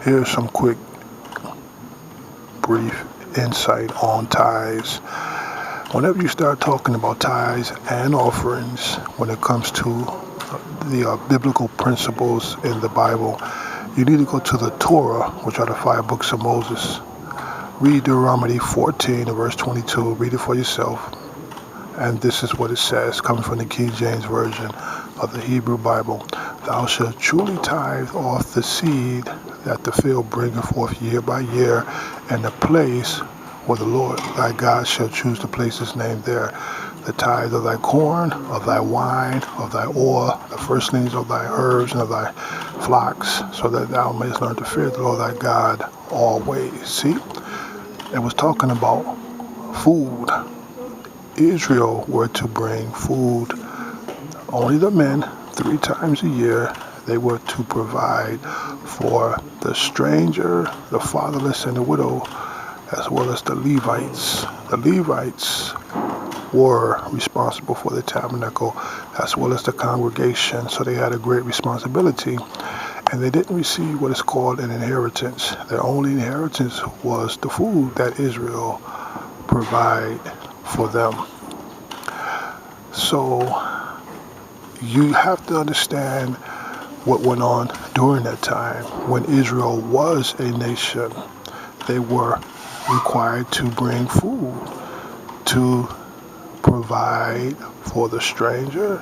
Here's some quick, brief insight on tithes. Whenever you start talking about tithes and offerings, when it comes to the biblical principles in the Bible, you need to go to the Torah, which are the 5 books of Moses. Read Deuteronomy 14, verse 22. Read it for yourself. And this is what it says, coming from the King James Version of the Hebrew Bible. Thou shalt truly tithe off the seed that the field bringeth forth year by year, and the place where the Lord thy God shall choose to place his name there. The tithe of thy corn, of thy wine, of thy oil, the firstlings of thy herbs and of thy flocks, so that thou mayest learn to fear the Lord thy God always. See, it was talking about food. Israel were to bring food, only the men, 3 times a year. They were to provide for the stranger, the fatherless, and the widow, as well as the Levites. The Levites were responsible for the tabernacle as well as the congregation, so they had a great responsibility. And they didn't receive what is called an inheritance. Their only inheritance was the food that Israel provide for them. So you have to understand what went on during that time. When Israel was a nation, they were required to bring food to provide for the stranger,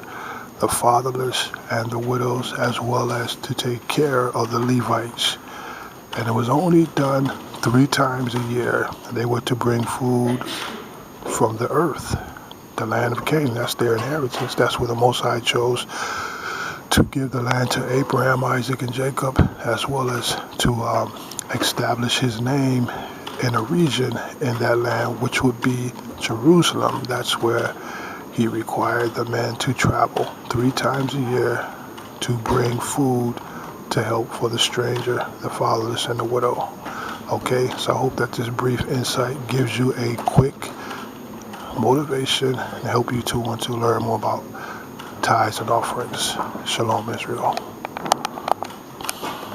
the fatherless, and the widows, as well as to take care of the Levites. And it was only done 3 times a year. They were to bring food from the earth, the land of Canaan. That's their inheritance. That's where the Most High chose to give the land to Abraham, Isaac, and Jacob, as well as to establish his name in a region in that land, which would be Jerusalem. That's where he required the men to travel 3 times a year to bring food to help for the stranger, the fatherless, and the widow. Okay, so I hope that this brief insight gives you a quick motivation and help you to want to learn more about tithes and offerings. Shalom, Israel.